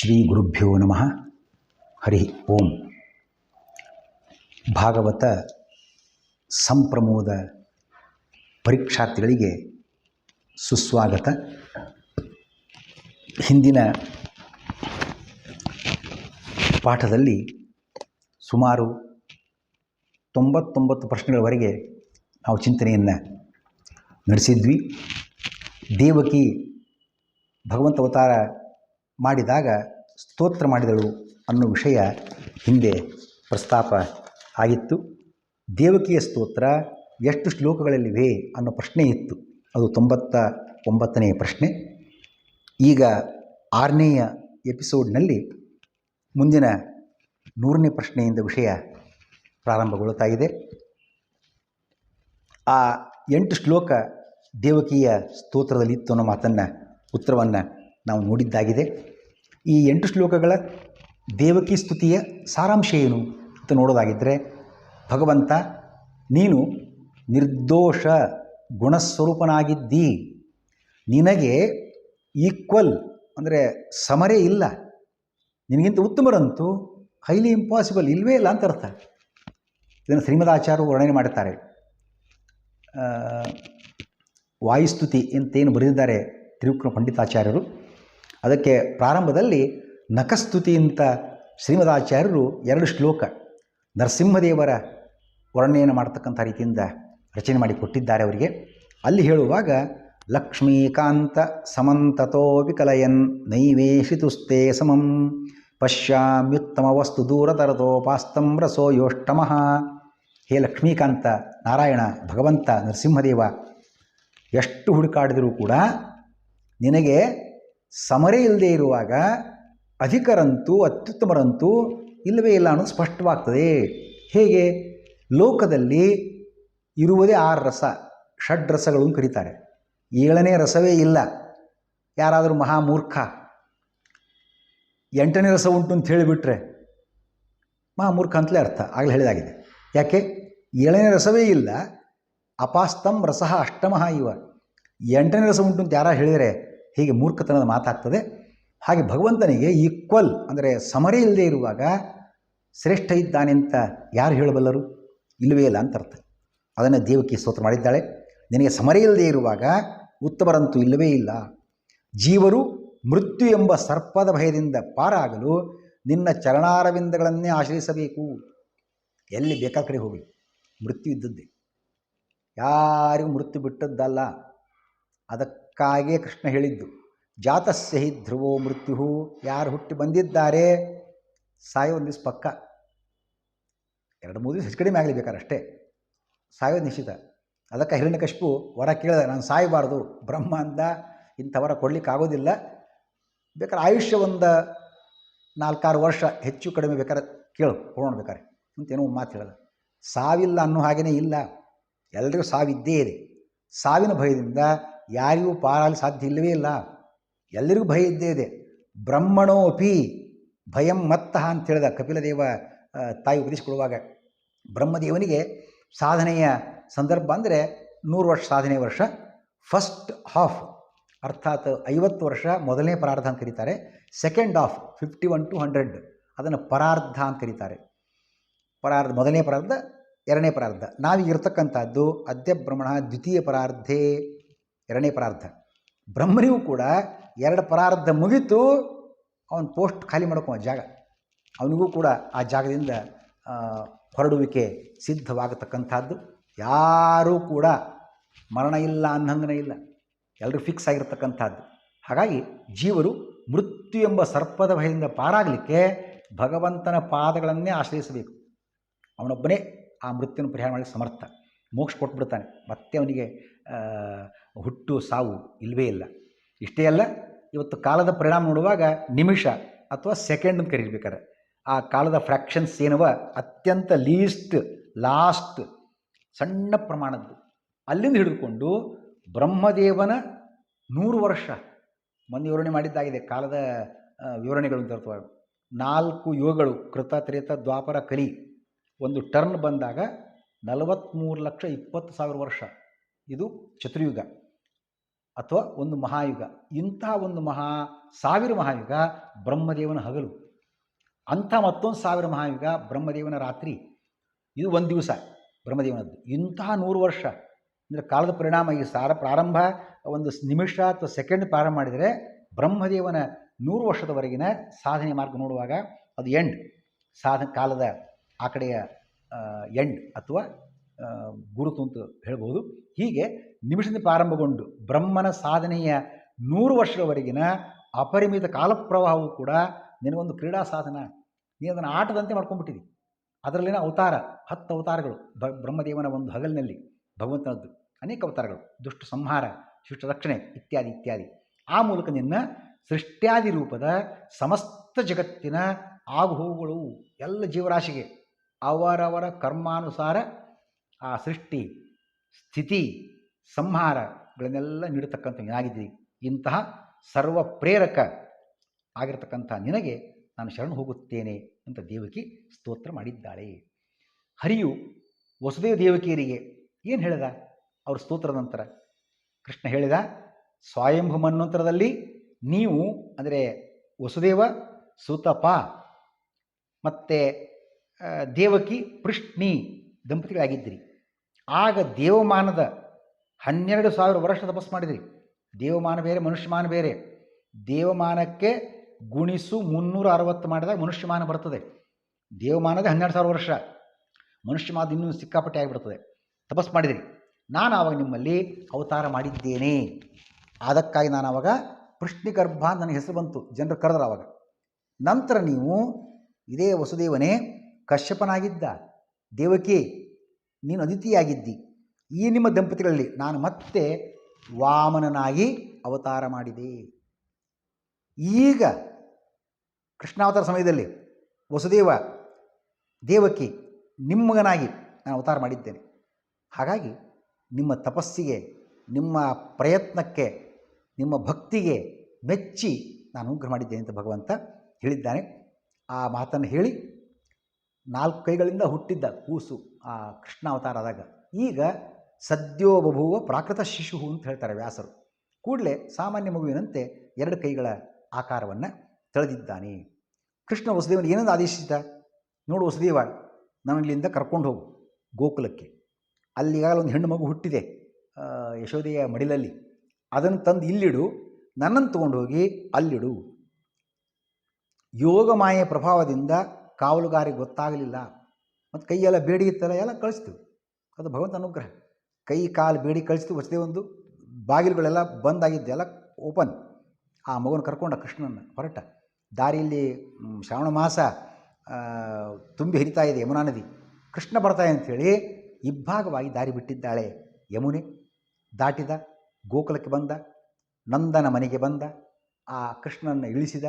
ಶ್ರೀ ಗುರುಭ್ಯೋ ನಮಃ. ಹರಿ ಓಂ. ಭಾಗವತ ಸಂಪ್ರಮೋದ ಪರೀಕ್ಷಾರ್ಥಿಗಳಿಗೆ ಸುಸ್ವಾಗತ. ಹಿಂದಿನ ಪಾಠದಲ್ಲಿ ಸುಮಾರು 99 ಪ್ರಶ್ನೆಗಳವರೆಗೆ ನಾವು ಚಿಂತನೆಯನ್ನು ನಡೆಸಿದ್ವಿ. ದೇವಕಿ ಭಗವಂತ ಅವತಾರ ಮಾಡಿದಾಗ ಸ್ತೋತ್ರ ಮಾಡಿದಳು ಅನ್ನೋ ವಿಷಯ ಹಿಂದೆ ಪ್ರಸ್ತಾಪ ಆಗಿತ್ತು. ದೇವಕಿಯ ಸ್ತೋತ್ರ ಎಷ್ಟು ಶ್ಲೋಕಗಳಲ್ಲಿವೆ ಅನ್ನೋ ಪ್ರಶ್ನೆ ಇತ್ತು. ಅದು 99ನೇ ಪ್ರಶ್ನೆ. ಈಗ 6ನೇಯ ಎಪಿಸೋಡ್ನಲ್ಲಿ ಮುಂದಿನ 100ನೇ ಪ್ರಶ್ನೆಯಿಂದ ವಿಷಯ ಪ್ರಾರಂಭಗೊಳ್ಳುತ್ತಾ ಇದೆ. ಆ 8 ಶ್ಲೋಕ ದೇವಕಿಯ ಸ್ತೋತ್ರದಲ್ಲಿ ಇತ್ತು ಅನ್ನೋ ಮಾತನ್ನು ಉತ್ತರವನ್ನು ನಾವು ನೋಡಿದ್ದಾಗಿದೆ. ಈ 8 ಶ್ಲೋಕಗಳ ದೇವಕಿ ಸ್ತುತಿಯ ಸಾರಾಂಶ ಏನು ಅಂತ ನೋಡೋದಾಗಿದ್ದರೆ, ಭಗವಂತ ನೀನು ನಿರ್ದೋಷ ಗುಣಸ್ವರೂಪನಾಗಿದ್ದಿ, ನಿನಗೆ ಈಕ್ವಲ್ ಅಂದರೆ ಸಮರೇ ಇಲ್ಲ, ನಿನಗಿಂತ ಉತ್ತಮರಂತೂ ಹೈಲಿ ಇಂಪಾಸಿಬಲ್ ಇಲ್ಲವೇ ಇಲ್ಲ ಅಂತ ಅರ್ಥ. ಇದನ್ನು ಶ್ರೀಮದಾಚಾರ್ಯರು ವರ್ಣನೆ ಮಾಡುತ್ತಾರೆ. ವಾಯುಸ್ತುತಿ ಅಂತೇನು ಬರೆದಿದ್ದಾರೆ ತ್ರಿವಿಕ್ರಮ ಪಂಡಿತಾಚಾರ್ಯರು, ಅದಕ್ಕೆ ಪ್ರಾರಂಭದಲ್ಲಿ ನಖಸ್ತುತಿ ಅಂತ ಶ್ರೀಮದಾಚಾರ್ಯರು 2 ಶ್ಲೋಕ ನರಸಿಂಹದೇವರ ವರ್ಣನೆಯನ್ನು ಮಾಡತಕ್ಕಂಥ ರೀತಿಯಿಂದ ರಚನೆ ಮಾಡಿ ಕೊಟ್ಟಿದ್ದಾರೆ ಅವರಿಗೆ. ಅಲ್ಲಿ ಹೇಳುವಾಗ ಲಕ್ಷ್ಮೀಕಾಂತ ಸಮಂತತೋ ವಿಕಲಯನ್ ನೈವೇಶಿತುಸ್ತೆ ಸಮಂ ಪಶ್ಯಾಮ್ಯುತ್ತಮ ವಸ್ತು ದೂರತರತೋಪಾಸ್ತಂ ರಸೋ ಯೋಷ್ಟಮಃ. ಹೇ ಲಕ್ಷ್ಮೀಕಾಂತ ನಾರಾಯಣ ಭಗವಂತ ನರಸಿಂಹದೇವ, ಎಷ್ಟು ಹುಡುಕಾಡಿದರೂ ಕೂಡ ನಿನಗೆ ಸಮರೇ ಇಲ್ಲದೆ ಇರುವಾಗ ಅಧಿಕರಂತೂ ಅತ್ಯುತ್ತಮರಂತೂ ಇಲ್ಲವೇ ಇಲ್ಲ ಅನ್ನೋದು ಸ್ಪಷ್ಟವಾಗ್ತದೆ. ಹೇಗೆ? ಲೋಕದಲ್ಲಿ ಇರುವುದೇ 6 ರಸ, ಷಡ್ರಸಗಳು ಕರೀತಾರೆ. 7ನೇ ರಸವೇ ಇಲ್ಲ. ಯಾರಾದರೂ ಮಹಾಮೂರ್ಖ 8ನೇ ರಸ ಉಂಟು ಅಂತ ಹೇಳಿಬಿಟ್ರೆ ಮಹಾಮೂರ್ಖ ಅಂತಲೇ ಅರ್ಥ. ಆಗಲೇ ಹೇಳಿದಾಗಿದೆ. ಯಾಕೆ? 7ನೇ ರಸವೇ ಇಲ್ಲ. ಅಪಾಸ್ತಂ ರಸಃ ಅಷ್ಟಮಃ ಇವ. 8ನೇ ರಸ ಉಂಟು ಅಂತ ಯಾರು ಹೇಳಿದರೆ ಹೀಗೆ ಮೂರ್ಖತನದ ಮಾತಾಗ್ತದೆ. ಹಾಗೆ ಭಗವಂತನಿಗೆ ಈಕ್ವಲ್ ಅಂದರೆ ಸಮರೇ ಇಲ್ಲದೆ ಇರುವಾಗ ಶ್ರೇಷ್ಠ ಇದ್ದಾನೆ ಅಂತ ಯಾರು ಹೇಳಬಲ್ಲರು? ಇಲ್ಲವೇ ಇಲ್ಲ ಅಂತ ಅರ್ಥ. ಅದನ್ನು ದೇವಕಿ ಸ್ತೋತ್ರ ಮಾಡಿದ್ದಾಳೆ. ನಿನಗೆ ಸಮರೇ ಇಲ್ಲದೆ ಇರುವಾಗ ಉತ್ತಮರಂತೂ ಇಲ್ಲವೇ ಇಲ್ಲ. ಜೀವರು ಮೃತ್ಯು ಎಂಬ ಸರ್ಪದ ಭಯದಿಂದ ಪಾರಾಗಲು ನಿನ್ನ ಚರಣಾರವಿಂದಗಳನ್ನೇ ಆಶ್ರಯಿಸಬೇಕು. ಎಲ್ಲಿ ಬೇಕಾದ ಕಡೆ ಹೋಗಲಿ, ಮೃತ್ಯು ಇದ್ದದ್ದೇ, ಯಾರಿಗೂ ಮೃತ್ಯು ಬಿಟ್ಟದ್ದಲ್ಲ. ಅದಕ್ಕಾಗಿಯೇ ಕೃಷ್ಣ ಹೇಳಿದ್ದು, ಜಾತಸ್ಯ ಹಿ ಧ್ರುವೋ ಮೃತ್ಯು. ಯಾರು ಹುಟ್ಟಿ ಬಂದಿದ್ದಾರೆ ಸಾಯೋ ಒಂದು ದಿವಸ ಪಕ್ಕ, 2-3 ದಿವಸ ಹೆಚ್ಚು ಕಡಿಮೆ ಆಗಲಿ ಬೇಕಾರಷ್ಟೇ, ಸಾಯೋದು ನಿಶ್ಚಿತ. ಅದಕ್ಕೆ ಹಿರಣ್ಯಕಶಿಪು ವರ ಕೇಳಿದ, ನಾನು ಸಾಯಬಾರ್ದು, ಬ್ರಹ್ಮ ಅಂದ ಇಂಥ ವರ ಕೊಡಲಿಕ್ಕೆ ಆಗೋದಿಲ್ಲ, ಬೇಕಾದ್ರೆ ಆಯುಷ್ಯ ಒಂದು 4-6 ವರ್ಷ ಹೆಚ್ಚು ಕಡಿಮೆ ಬೇಕಾದ್ರೆ ಕೇಳು ಕೊಡೋಣ ಬೇಕಾರೆ ಅಂತೇನೋ ಒಂದು ಮಾತು ಹೇಳೋದು. ಸಾವಿಲ್ಲ ಅನ್ನೋ ಹಾಗೇ ಇಲ್ಲ, ಎಲ್ಲರಿಗೂ ಸಾವಿದ್ದೇ ಇದೆ. ಸಾವಿನ ಭಯದಿಂದ ಯಾರಿಗೂ ಪಾರಾಗಲು ಸಾಧ್ಯ ಇಲ್ಲವೇ ಇಲ್ಲ, ಎಲ್ಲರಿಗೂ ಭಯ ಇದ್ದೇ ಇದೆ. ಬ್ರಹ್ಮಣೋಪಿ ಭಯಂ ಮತ್ತಃ ಅಂತ ಹೇಳಿದ ಕಪಿಲದೇವ ತಾಯಿ ಉಪದೇಶಿಸಿಕೊಡುವಾಗ. ಬ್ರಹ್ಮದೇವನಿಗೆ ಸಾಧನೆಯ ಸಂದರ್ಭ ಅಂದರೆ 100 ವರ್ಷ ಸಾಧನೆಯ ವರ್ಷ. ಫಸ್ಟ್ ಹಾಫ್ ಅರ್ಥಾತ್ 50 ವರ್ಷ ಮೊದಲನೇ ಪರಾರ್ಧ ಅಂತ ಕರೀತಾರೆ. ಸೆಕೆಂಡ್ ಹಾಫ್ 51 to 100 ಅದನ್ನು ಪರಾರ್ಧ ಅಂತ ಕರೀತಾರೆ. ಪರಾರ್ಧ ಮೊದಲನೇ ಪರಾರ್ಧ, 2ನೇ ಪರಾರ್ಧ. ನಾವೀಗಿರ್ತಕ್ಕಂಥದ್ದು ಅದ್ಯ ಬ್ರಹ್ಮಣ ದ್ವಿತೀಯ ಪರಾರ್ಧೆ, 2ನೇ ಪರಾರ್ಧ. ಬ್ರಹ್ಮನಿಗೂ ಕೂಡ 2 ಪರಾರ್ಧ ಮುಗಿತು, ಅವನ ಪೋಸ್ಟ್ ಖಾಲಿ ಮಾಡ್ಕೊ ಜಾಗ, ಅವನಿಗೂ ಕೂಡ ಆ ಜಾಗದಿಂದ ಹೊರಡುವಿಕೆ ಸಿದ್ಧವಾಗತಕ್ಕಂಥದ್ದು. ಯಾರೂ ಕೂಡ ಮರಣ ಇಲ್ಲ ಅನ್ನಂಗನೇ ಇಲ್ಲ, ಎಲ್ಲರೂ ಫಿಕ್ಸ್ ಆಗಿರ್ತಕ್ಕಂಥದ್ದು. ಹಾಗಾಗಿ ಜೀವರು ಮೃತ್ಯು ಎಂಬ ಸರ್ಪದ ಭಯದಿಂದ ಪಾರಾಗಲಿಕ್ಕೆ ಭಗವಂತನ ಪಾದಗಳನ್ನೇ ಆಶ್ರಯಿಸಬೇಕು. ಅವನೊಬ್ಬನೇ ಆ ಮೃತ್ಯುವನ್ನು ಪರಿಹಾರ ಮಾಡಲಿಕ್ಕೆ ಸಮರ್ಥ. ಮೋಕ್ಷ ಕೊಟ್ಬಿಡ್ತಾನೆ, ಮತ್ತೆ ಅವನಿಗೆ ಹುಟ್ಟು ಸಾವು ಇಲ್ಲವೇ ಇಲ್ಲ. ಇಷ್ಟೇ ಅಲ್ಲ, ಇವತ್ತು ಕಾಲದ ಪರಿಣಾಮ ನೋಡುವಾಗ ನಿಮಿಷ ಅಥವಾ ಸೆಕೆಂಡ್ ಅಂತ ಕರೀಬೇಕಾರೆ ಆ ಕಾಲದ ಫ್ರ್ಯಾಕ್ಷನ್ಸ್ ಏನವ ಅತ್ಯಂತ ಲಾಸ್ಟ್ ಸಣ್ಣ ಪ್ರಮಾಣದ್ದು. ಅಲ್ಲಿಂದ ಹಿಡಿದುಕೊಂಡು ಬ್ರಹ್ಮದೇವನ 100 ವರ್ಷ ಮೊನ್ನೆ ವಿವರಣೆ ಮಾಡಿದ್ದಾಗಿದೆ. ಕಾಲದ ವಿವರಣೆಗಳು ಅಂತ ಇರ್ತವೆ. 4 ಯುಗಗಳು, ಕೃತ ತ್ರೇತ ದ್ವಾಪರ ಕಲಿ. ಒಂದು ಟರ್ನ್ ಬಂದಾಗ 43,20,000 ವರ್ಷ, ಇದು ಚತುರ್ಯುಗ. ಅಥವಾ ಒಂದು ಮಹಾಯುಗ. ಇಂತಹ ಒಂದು ಸಾವಿರ ಮಹಾಯುಗ ಬ್ರಹ್ಮದೇವನ ಹಗಲು, ಅಂಥ ಮತ್ತೊಂದು 1000 ಮಹಾಯುಗ ಬ್ರಹ್ಮದೇವನ ರಾತ್ರಿ. ಇದು ಒಂದು ದಿವಸ ಬ್ರಹ್ಮದೇವನದ್ದು. ಇಂತಹ 100 ವರ್ಷ ಅಂದರೆ ಕಾಲದ ಪರಿಣಾಮ. ಈ ಪ್ರಾರಂಭ ಒಂದು ನಿಮಿಷ ಅಥವಾ ಸೆಕೆಂಡ್ ಪ್ರಾರಂಭ ಮಾಡಿದರೆ ಬ್ರಹ್ಮದೇವನ 100 ವರ್ಷದವರೆಗಿನ ಸಾಧನೆ ಮಾರ್ಗ ನೋಡುವಾಗ ಅದು ಎಂಡ್, ಕಾಲದ ಆ ಕಡೆಯ ಎಂಡ್ ಅಥವಾ ಗುರುತು ಅಂತ ಹೇಳ್ಬೋದು. ಹೀಗೆ ನಿಮಿಷದಿಂದ ಪ್ರಾರಂಭಗೊಂಡು ಬ್ರಹ್ಮನ ಸಾಧನೆಯ 100 ವರ್ಷದವರೆಗಿನ ಅಪರಿಮಿತ ಕಾಲಪ್ರವಾಹವು ಕೂಡ ನಿನಗೊಂದು ಕ್ರೀಡಾ ಸಾಧನ. ನೀನು ಅದನ್ನು ಆಟದಂತೆ ಮಾಡ್ಕೊಂಡ್ಬಿಟ್ಟಿದ್ದಿ. ಅದರಲ್ಲಿನ ಅವತಾರ 10 ಅವತಾರಗಳು ಬ್ರಹ್ಮದೇವನ ಒಂದು ಹಗಲಿನಲ್ಲಿ ಭಗವಂತನದ್ದು ಅನೇಕ ಅವತಾರಗಳು, ದುಷ್ಟ ಸಂಹಾರ, ಶಿಷ್ಟ ರಕ್ಷಣೆ ಇತ್ಯಾದಿ ಇತ್ಯಾದಿ. ಆ ಮೂಲಕ ನಿನ್ನ ಸೃಷ್ಟ್ಯಾದಿ ರೂಪದ ಸಮಸ್ತ ಜಗತ್ತಿನ ಆಗುಹೋಗುಗಳು ಎಲ್ಲ ಜೀವರಾಶಿಗೆ ಅವರವರ ಕರ್ಮಾನುಸಾರ ಆ ಸೃಷ್ಟಿ ಸ್ಥಿತಿ ಸಂಹಾರಗಳನ್ನೆಲ್ಲ ನೀಡತಕ್ಕಂಥ ಏನಾಗಿದ್ದೀರಿ. ಇಂತಹ ಸರ್ವ ಪ್ರೇರಕ ಆಗಿರತಕ್ಕಂಥ ನಿನಗೆ ನಾನು ಶರಣು ಹೋಗುತ್ತೇನೆ ಅಂತ ದೇವಕಿ ಸ್ತೋತ್ರ ಮಾಡಿದ್ದಾಳೆ. ಹರಿಯು ವಸುದೇವ ದೇವಕಿಯರಿಗೆ ಏನು ಹೇಳಿದ ಅವ್ರ ಸ್ತೋತ್ರದ ನಂತರ? ಕೃಷ್ಣ ಹೇಳಿದ, ಸ್ವಯಂಭು ಮನ್ವಂತರದಲ್ಲಿ ನೀವು ಅಂದರೆ ವಸುದೇವ ಸುತಪ ಮತ್ತು ದೇವಕಿ ಪೃಷ್ಣಿ ದಂಪತಿಗಳಾಗಿದ್ದಿರಿ. ಆಗ ದೇವಮಾನದ 12,000 ವರ್ಷ ತಪಸ್ಸು ಮಾಡಿದಿರಿ. ದೇವಮಾನ ಬೇರೆ, ಮನುಷ್ಯಮಾನ ಬೇರೆ. ದೇವಮಾನಕ್ಕೆ ಗುಣಿಸು 360 ಮಾಡಿದಾಗ ಮನುಷ್ಯಮಾನ ಬರ್ತದೆ. ದೇವಮಾನದ 12,000 ವರ್ಷ, ಮನುಷ್ಯಮಾನದ ಇನ್ನೂ ಸಿಕ್ಕಾಪಟ್ಟೆ ಆಗಿಬಿಡ್ತದೆ. ತಪಸ್ಸು ಮಾಡಿದಿರಿ. ನಾನು ಆವಾಗ ನಿಮ್ಮಲ್ಲಿ ಅವತಾರ ಮಾಡಿದ್ದೇನೆ. ಅದಕ್ಕಾಗಿ ನಾನು ಆವಾಗ ಪೃಷ್ಣಿಗರ್ಭ ಅಂತ ನನ್ನ ಹೆಸರು ಬಂತು, ಜನರು ಕರೆದ್ರು ಆವಾಗ. ನಂತರ ನೀವು ಇದೇ ವಸುದೇವನೇ ಕಶ್ಯಪನಾಗಿದ್ದ, ದೇವಕಿ ನೀನು ಅದಿತಿಯಾಗಿದ್ದಿ. ಈ ನಿಮ್ಮ ದಂಪತಿಗಳಲ್ಲಿ ನಾನು ಮತ್ತೆ ವಾಮನನಾಗಿ ಅವತಾರ ಮಾಡಿದೆ. ಈಗ ಕೃಷ್ಣಾವತಾರ ಸಮಯದಲ್ಲಿ ವಸುದೇವ ದೇವಕಿ ನಿಮ್ಮ ಮಗನಾಗಿ ನಾನು ಅವತಾರ ಮಾಡಿದ್ದೇನೆ. ಹಾಗಾಗಿ ನಿಮ್ಮ ತಪಸ್ಸಿಗೆ, ನಿಮ್ಮ ಪ್ರಯತ್ನಕ್ಕೆ, ನಿಮ್ಮ ಭಕ್ತಿಗೆ ಮೆಚ್ಚಿ ನಾನು ಅನುಗ್ರಹ ಮಾಡಿದ್ದೇನೆ ಅಂತ ಭಗವಂತ ಹೇಳಿದ್ದಾನೆ. ಆ ಮಾತನ್ನು ಹೇಳಿ 4 ಕೈಗಳಿಂದ ಹುಟ್ಟಿದ್ದ ಕೂಸು ಆ ಕೃಷ್ಣಾವತಾರ ಆದಾಗ ಈಗ ಸದ್ಯೋ ಬಭೂವ ಪ್ರಾಕೃತ ಶಿಶು ಅಂತ ಹೇಳ್ತಾರೆ ವ್ಯಾಸರು. ಕೂಡಲೇ ಸಾಮಾನ್ಯ ಮಗುವಿನಂತೆ 2 ಕೈಗಳ ಆಕಾರವನ್ನು ತಳೆದಿದ್ದಾನೆ. ಕೃಷ್ಣ ವಸುದೇವನ ಏನಂದು ಆದೇಶಿಸಿದ? ನೋಡು ವಸುದೇವ, ನನ್ನಲ್ಲಿಂದ ಕರ್ಕೊಂಡು ಹೋಗು ಗೋಕುಲಕ್ಕೆ. ಅಲ್ಲಿಗಾಗಲ ಒಂದು ಹೆಣ್ಣು ಮಗು ಹುಟ್ಟಿದೆ ಯಶೋದೆಯ ಮಡಿಲಲ್ಲಿ, ಅದನ್ನು ತಂದು ಇಲ್ಲಿಡು, ನನ್ನನ್ನು ತೊಗೊಂಡು ಹೋಗಿ ಅಲ್ಲಿಡು. ಯೋಗಮಾಯೆಯ ಪ್ರಭಾವದಿಂದ ಕಾವಲುಗಾರಿಗೆ ಗೊತ್ತಾಗಲಿಲ್ಲ. ಮತ್ತು ಕೈಯೆಲ್ಲ ಬೇಡಿ ಇತ್ತಲ್ಲ ಎಲ್ಲ ಕಳಿಸ್ತು. ಅದು ಭಗವಂತ ಅನುಗ್ರಹ. ಕೈ ಕಾಲು ಬೇಡಿ ಕಳಿಸ್ತು. ವಸುದೇವಂದು ಬಾಗಿಲುಗಳೆಲ್ಲ ಬಂದಾಗಿದ್ದೆಲ್ಲ ಓಪನ್. ಆ ಮಗುವನ್ನು ಕರ್ಕೊಂಡ ಕೃಷ್ಣನ ಹೊರಟ. ದಾರಿಯಲ್ಲಿ ಶ್ರಾವಣ ಮಾಸ ತುಂಬಿ ಹರಿತಾ ಇದೆ ಯಮುನಾ ನದಿ. ಕೃಷ್ಣ ಬರ್ತಾನೆ ಅಂಥೇಳಿ ಇಬ್ಬಾಗವಾಗಿ ದಾರಿ ಬಿಟ್ಟಿದ್ದಾಳೆ ಯಮುನೆ. ದಾಟಿದ, ಗೋಕುಲಕ್ಕೆ ಬಂದ, ನಂದನ ಮನೆಗೆ ಬಂದ, ಆ ಕೃಷ್ಣನನ್ನು ಇಳಿಸಿದ.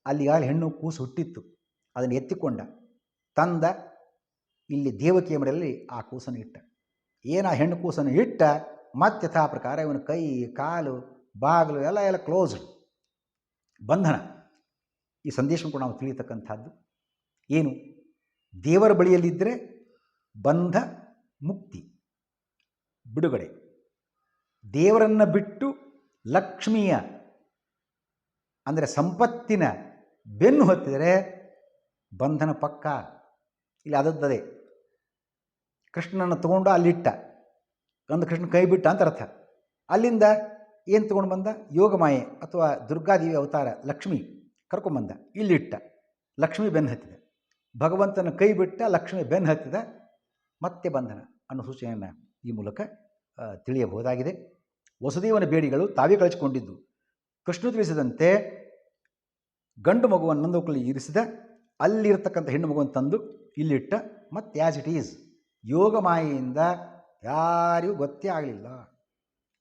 ಅಲ್ಲಿಗಾಗಲೇ ಹೆಣ್ಣು ಕೂಸು ಹುಟ್ಟಿತ್ತು, ಅದನ್ನು ಎತ್ತಿಕೊಂಡ, ತಂದ, ಇಲ್ಲಿ ದೇವಕಿಯ ಮನೆಯಲ್ಲಿ ಆ ಕೂಸನ್ನು ಇಟ್ಟ. ಏನು ಆ ಹೆಣ್ಣು ಕೂಸನ್ನು ಇಟ್ಟ, ಮತ್ತೆ ಯಥಾ ಪ್ರಕಾರ ಇವನ ಕೈ ಕಾಲು ಬಾಗಿಲು ಎಲ್ಲ ಕ್ಲೋಸ್ಡ್, ಬಂಧನ. ಈ ಸಂದೇಶವನ್ನು ಕೂಡ ನಾವು ತಿಳಿಯತಕ್ಕಂಥದ್ದು ಏನು? ದೇವರ ಬಳಿಯಲ್ಲಿದ್ದರೆ ಬಂಧ ಮುಕ್ತಿ ಬಿಡುಗಡೆ. ದೇವರನ್ನು ಬಿಟ್ಟು ಲಕ್ಷ್ಮಿಯ ಅಂದರೆ ಸಂಪತ್ತಿನ ಬೆನ್ನು ಹತ್ತಿದರೆ ಬಂಧನ ಪಕ್ಕ. ಇಲ್ಲಿ ಆದದ್ದೇ ಕೃಷ್ಣನನ್ನು ತಗೊಂಡು ಅಲ್ಲಿಟ್ಟ, ಒಂದು ಕೃಷ್ಣ ಕೈ ಬಿಟ್ಟ ಅಂತ ಅರ್ಥ. ಅಲ್ಲಿಂದ ಏನು ತೊಗೊಂಡು ಬಂದ? ಯೋಗಮಾಯೆ ಅಥವಾ ದುರ್ಗಾದೇವಿ ಅವತಾರ ಲಕ್ಷ್ಮಿ ಕರ್ಕೊಂಬಂದ, ಇಲ್ಲಿಟ್ಟ. ಲಕ್ಷ್ಮಿ ಬೆನ್ನು ಹತ್ತಿದ, ಭಗವಂತನ ಕೈ ಬಿಟ್ಟ, ಲಕ್ಷ್ಮಿ ಬೆನ್ನು ಹತ್ತಿದ, ಮತ್ತೆ ಬಂಧನ ಅನ್ನೋ ಸೂಚನೆಯನ್ನು ಈ ಮೂಲಕ ತಿಳಿಯಬಹುದಾಗಿದೆ. ವಸುದೇವನ ಬೇಡಿಗಳು ತಾವೇ ಕಳಿಸಿಕೊಂಡಿದ್ದು. ಕೃಷ್ಣ ತಿಳಿಸಿದಂತೆ ಗಂಡು ಮಗುವನ್ನು ನಂದೋಕಲ್ಲಿ ಇರಿಸಿದ, ಅಲ್ಲಿರ್ತಕ್ಕಂಥ ಹೆಣ್ಣು ಮಗುವನ್ನು ತಂದು ಇಲ್ಲಿಟ್ಟ. ಮತ್ತು ಆ್ಯಸ್ ಇಟ್ ಈಸ್ ಯೋಗಮಾಯೆಯಿಂದ ಯಾರಿಗೂ ಗೊತ್ತೇ ಆಗಲಿಲ್ಲ.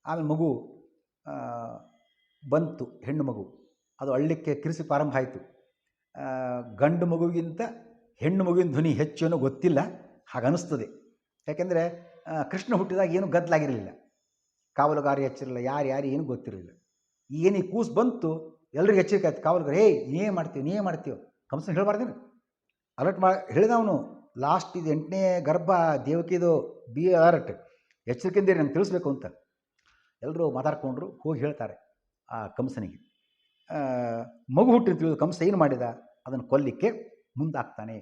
ಆಮೇಲೆ ಮಗು ಬಂತು, ಹೆಣ್ಣು ಮಗು. ಅದು ಅಳ್ಳಿಕ್ಕೆ ಕಿರಿಸಿ ಪ್ರಾರಂಭ ಆಯಿತು. ಗಂಡು ಮಗುವಿಗಿಂತ ಹೆಣ್ಣು ಮಗುವಿನ ಧ್ವನಿ ಹೆಚ್ಚು ಏನೋ ಗೊತ್ತಿಲ್ಲ, ಹಾಗನ್ನಿಸ್ತದೆ. ಯಾಕೆಂದರೆ ಕೃಷ್ಣ ಹುಟ್ಟಿದಾಗ ಏನೂ ಗದ್ದಲಾಗಿರಲಿಲ್ಲ, ಕಾವಲುಗಾರಿ ಹೆಚ್ಚಿರಲಿಲ್ಲ, ಯಾರು ಏನೂ ಗೊತ್ತಿರಲಿಲ್ಲ. ಏನು ಈ ಕೂಸು ಬಂತು, ಎಲ್ರಿಗೂ ಎಚ್ಚರಿಕೆ ಆಯ್ತು. ಕಾವಲುಗಾರಿ, ನೀವೇ ಮಾಡ್ತೀವಿ ಕಂಸನ ಹೇಳಬಾರ್ದೇನು? ಅಲರ್ಟ್ ಹೇಳಿದ ಅವನು. ಲಾಸ್ಟ್ ಇದು 8ನೇ ಗರ್ಭ ದೇವಕಿದು, ಬಿ ಅಲರ್ಟ್, ಎಚ್ಚರಿಕೆಯಿಂದ ನಾನು ತಿಳಿಸ್ಬೇಕು ಅಂತ. ಎಲ್ಲರೂ ಮಾತಾಡ್ಕೊಂಡ್ರು. ಹೋಗಿ ಹೇಳ್ತಾರೆ ಆ ಕಂಸನಿಗೆ. ಮಗು ಹುಟ್ಟಿ ತಿಳಿದು ಕಂಸ ಏನು ಮಾಡಿದ? ಅದನ್ನು ಕೊಲ್ಲಿಕ್ಕೆ ಮುಂದಾಗ್ತಾನೆ.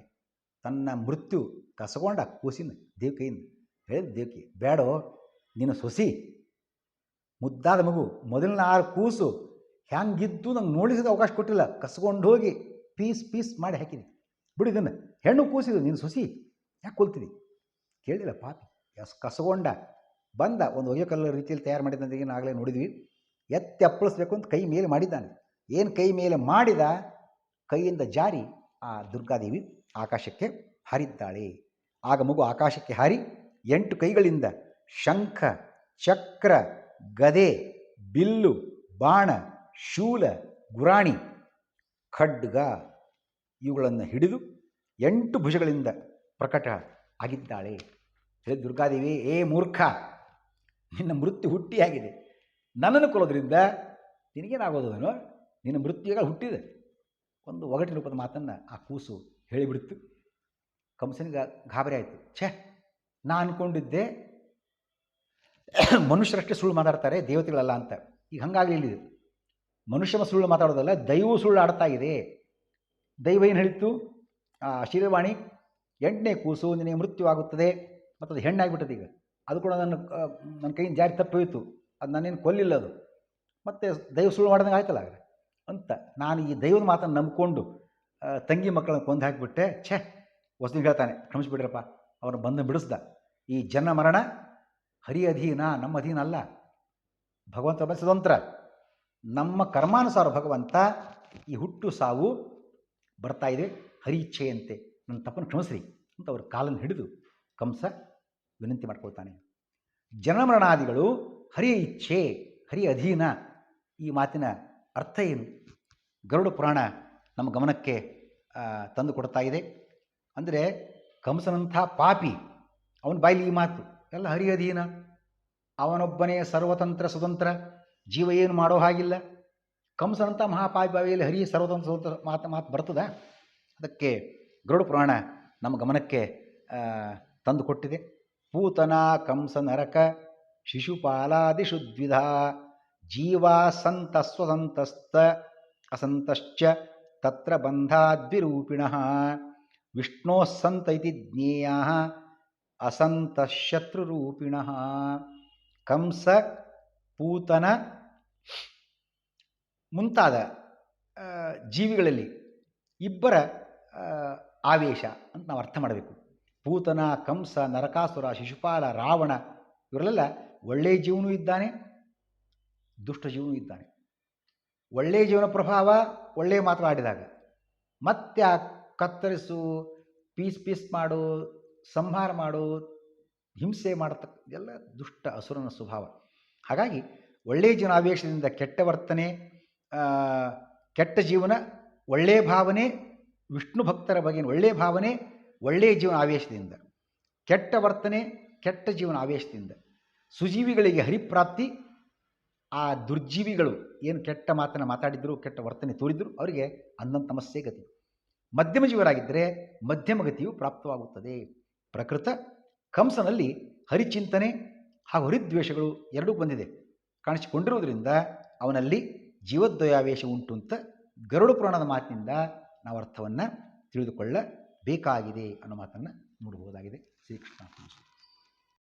ತನ್ನ ಮೃತ್ಯು ಕಸಗೊಂಡ ಕೂಸಿನ ದೇವಕಿಯಿಂದ ಹೇಳಿದ ದೇವಕಿ, ಬೇಡೋ ನೀನು ಸೊಸಿ, ಮುದ್ದಾದ ಮಗು, ಮೊದಲಿನ 6 ಕೂಸು ಹ್ಯಾಂಗಿದ್ದು ನಂಗೆ ನೋಡಿಸಿದ ಅವಕಾಶ ಕೊಟ್ಟಿಲ್ಲ, ಕಸ್ಕೊಂಡು ಹೋಗಿ ಪೀಸ್ ಪೀಸ್ ಮಾಡಿ ಹಾಕಿದೆ. ಬಿಡಿದನ್ನು ಹೆಣ್ಣು ಕೂಸಿದು, ನೀನು ಸೊಸಿ ಯಾಕೆ ಕೊಲ್ತಿದಿ? ಕೇಳಿಲ್ಲ ಪಾಪಿ. ಕಸಗೊಂಡ ಬಂದ ಒಂದು ಒಗೆಕಲ್ಲ ರೀತಿಯಲ್ಲಿ ತಯಾರು ಮಾಡಿದಂತೆ ಆಗಲೇ ನೋಡಿದ್ವಿ. ಎತ್ತಿ ಅಪ್ಪಳಿಸ್ಬೇಕು ಅಂತ ಕೈ ಮೇಲೆ ಮಾಡಿದ್ದಾನೆ. ಏನು ಕೈ ಮೇಲೆ ಮಾಡಿದ, ಕೈಯಿಂದ ಜಾರಿ ಆ ದುರ್ಗಾದೇವಿ ಆಕಾಶಕ್ಕೆ ಹಾರಿದ್ದಾಳೆ. ಆಗ ಮಗು ಆಕಾಶಕ್ಕೆ ಹಾರಿ 8 ಕೈಗಳಿಂದ ಶಂಖ, ಚಕ್ರ, ಗದೆ, ಬಿಲ್ಲು, ಬಾಣ, ಶೂಲ, ಗುರಾಣಿ, ಖಡ್ಗ ಇವುಗಳನ್ನು ಹಿಡಿದು 8 ಭುಜಗಳಿಂದ ಪ್ರಕಟ ಆಗಿದ್ದಾಳೆ. ಹೇಳಿ ದುರ್ಗಾದೇವಿ, ಏ ಮೂರ್ಖ, ನಿನ್ನ ಮೃತ್ಯು ಹುಟ್ಟಿಯಾಗಿದೆ. ನನ್ನನ್ನು ಕೊಲ್ಲೋದ್ರಿಂದ ನಿನಗೇನಾಗೋದೇನೋ? ನಿನ್ನ ಮೃತ್ಯುಗ ಹುಟ್ಟಿದೆ. ಒಂದು ಒಗಟಿನ ರೂಪದ ಮಾತನ್ನು ಆ ಕೂಸು ಹೇಳಿಬಿಡ್ತು. ಕಂಸನಿಗೆ ಗಾಬರಿ ಆಯಿತು. ನಾ ಅಂದ್ಕೊಂಡಿದ್ದೆ ಮನುಷ್ಯರಷ್ಟೇ ಸುಳ್ಳು ಮಾತಾಡ್ತಾರೆ, ದೇವತೆಗಳಲ್ಲ ಅಂತ. ಈಗ ಹಂಗಾಗಿ ಇಲ್ಲಿದೆ, ಮನುಷ್ಯನ ಸುಳ್ಳು ಮಾತಾಡೋದಲ್ಲ, ದೈವ ಸುಳ್ಳು ಆಡ್ತಾ ಇದೆ. ದೈವ ಏನು ಹೇಳಿತ್ತು? ಶರೀರವಾಣಿ 8ನೇ ಕೂಸು ನಿನಗೆ ಮೃತ್ಯು ಆಗುತ್ತದೆ, ಮತ್ತು ಅದು ಹೆಣ್ಣಾಗಿಬಿಟ್ಟದೆ. ಈಗ ಅದು ಕೂಡ ನನ್ನ ಕೈಯಿಂದ ಜಾರಿ ತಪ್ಪೋಯಿತು, ಅದು ನಾನೇನು ಕೊಲ್ಲಿಲ್ಲ, ಅದು ಮತ್ತು ದೈವ ಸುಳ್ಳು ಮಾಡಿದಂಗೆ ಆಯ್ತಲ್ಲ ಅಂತ ನಾನು ಈ ದೈವದ ಮಾತನ್ನು ನಂಬಿಕೊಂಡು ತಂಗಿ ಮಕ್ಕಳನ್ನು ಕೊಂದು ಹಾಕಿಬಿಟ್ಟೆ. ಹೊಸದಿನ ಹೇಳ್ತಾನೆ, ಕ್ಷಮಿಸ್ಬಿಡ್ರಪ್ಪ, ಅವ್ರನ್ನ ಬಂದು ಬಿಡಿಸ್ದ. ಈ ಜನ ಮರಣ ಹರಿ ಅಧೀನ, ನಮ್ಮ ಅಧೀನ ಅಲ್ಲ. ಭಗವಂತ ಸ್ವತಂತ್ರ. ನಮ್ಮ ಕರ್ಮಾನುಸಾರ ಭಗವಂತ ಈ ಹುಟ್ಟು ಸಾವು ಬರ್ತಾ ಇದೆ, ಹರಿ ಇಚ್ಛೆಯಂತೆ, ನನ್ನ ತಪ್ಪನ್ನು ಕ್ಷಮಿಸ್ರಿ ಅಂತ ಅವ್ರ ಕಾಲನ್ನು ಹಿಡಿದು ಕಂಸ ವಿನಂತಿ ಮಾಡ್ಕೊಳ್ತಾನೆ. ಜನಮರಣಾದಿಗಳು ಹರಿಯ ಇಚ್ಛೆ, ಹರಿಯ ಅಧೀನ. ಈ ಮಾತಿನ ಅರ್ಥ ಏನು? ಗರುಡ ಪುರಾಣ ನಮ್ಮ ಗಮನಕ್ಕೆ ತಂದು ಕೊಡ್ತಾ ಇದೆ. ಅಂದರೆ ಕಂಸನಂಥ ಪಾಪಿ, ಅವನ ಬಾಯಲ್ಲಿ ಈ ಮಾತು ಎಲ್ಲ ಹರಿಯ ಅಧೀನ, ಅವನೊಬ್ಬನೇ ಸರ್ವತಂತ್ರ ಸ್ವತಂತ್ರ, ಜೀವ ಏನು ಮಾಡೋ ಹಾಗಿಲ್ಲ. ಕಂಸನಂಥ ಮಹಾಪಾಪಿ ಬಾವಿಯಲ್ಲಿ ಹರಿ ಸರ್ವತಂತ್ರ ಸ್ವತಂತ್ರ ಮಾತು ಬರ್ತದ? ಅದಕ್ಕೆ ಗರುಡ ಪುರಾಣ ನಮ್ಮ ಗಮನಕ್ಕೆ ತಂದು ಕೊಟ್ಟಿದೆ. ಪೂತನ ಕಂಸ ನರಕ ಶಿಶುಪಾಲಾದಿಷು ದ್ವಿಧ, ಜೀವಾ ಸಂತ ಸ್ವಸಂತಸ್ತ ಅಸಂತಶ್ಚ ತತ್ರ ಬಂಧಾದ್ವಿರೂಪಿಣಃ, ವಿಷ್ಣೋಸ್ಸಂತ ಇತಿ ಜ್ಞೇಯಃ ಅಸಂತಶತ್ರುರೂಪಿಣಃ. ಕಂಸ, ಪೂತನ ಮುಂತಾದ ಜೀವಿಗಳಲ್ಲಿ ಇಬ್ಬರ ಆವೇಶ ಅಂತ ನಾವು ಅರ್ಥ ಮಾಡಬೇಕು. ಪೂತನ, ಕಂಸ, ನರಕಾಸುರ, ಶಿಶುಪಾಲ, ರಾವಣ ಇವರೆಲ್ಲ ಒಳ್ಳೆಯ ಜೀವನೂ ಇದ್ದಾನೆ, ದುಷ್ಟ ಜೀವನೂ ಇದ್ದಾನೆ. ಒಳ್ಳೆಯ ಜೀವನ ಪ್ರಭಾವ ಒಳ್ಳೆಯ ಮಾತನಾಡಿದಾಗ, ಮತ್ತೆ ಆ ಕತ್ತರಿಸು, ಪೀಸ್ ಪೀಸ್ ಮಾಡು, ಸಂಹಾರ ಮಾಡು, ಹಿಂಸೆ ಮಾಡತಕ್ಕ ಎಲ್ಲ ದುಷ್ಟ ಅಸುರನ ಸ್ವಭಾವ. ಹಾಗಾಗಿ ಒಳ್ಳೆಯ ಜೀವನ ಆವೇಶದಿಂದ ಕೆಟ್ಟ ವರ್ತನೆ, ಕೆಟ್ಟ ಜೀವನ, ಒಳ್ಳೆಯ ಭಾವನೆ, ವಿಷ್ಣು ಭಕ್ತರ ಬಗ್ಗೆ ಒಳ್ಳೆಯ ಭಾವನೆ, ಒಳ್ಳೆಯ ಜೀವನ ಆವೇಶದಿಂದ, ಕೆಟ್ಟ ವರ್ತನೆ, ಕೆಟ್ಟ ಜೀವನ ಆವೇಶದಿಂದ ಸುಜೀವಿಗಳಿಗೆ ಹರಿಪ್ರಾಪ್ತಿ. ಆ ದುರ್ಜೀವಿಗಳು ಏನು ಕೆಟ್ಟ ಮಾತನ್ನು ಮಾತಾಡಿದ್ರು, ಕೆಟ್ಟ ವರ್ತನೆ ತೋರಿದ್ರು, ಅವರಿಗೆ ಅಂದಂತ ತಮಸ್ಸೆ ಗತಿ. ಮಧ್ಯಮ ಜೀವರಾಗಿದ್ದರೆ ಮಧ್ಯಮ ಗತಿಯು ಪ್ರಾಪ್ತವಾಗುತ್ತದೆ. ಪ್ರಕೃತ ಕಂಸನಲ್ಲಿ ಹರಿಚಿಂತನೆ ಹಾಗೂ ಹರಿದ್ವೇಷಗಳು ಎರಡೂ ಬಂದಿದೆ, ಕಾಣಿಸಿಕೊಂಡಿರುವುದರಿಂದ ಅವನಲ್ಲಿ ಜೀವದ್ವಯಾವೇಶ ಉಂಟು ಅಂತ ಗರುಡ ಪುರಾಣದ ಮಾತಿನಿಂದ ನಾವು ಅರ್ಥವನ್ನು ತಿಳಿದುಕೊಳ್ಳಬೇಕಾಗಿದೆ ಅನ್ನೋ ಮಾತನ್ನು ನೋಡಬಹುದಾಗಿದೆ. ಶ್ರೀಕೃಷ್ಣ.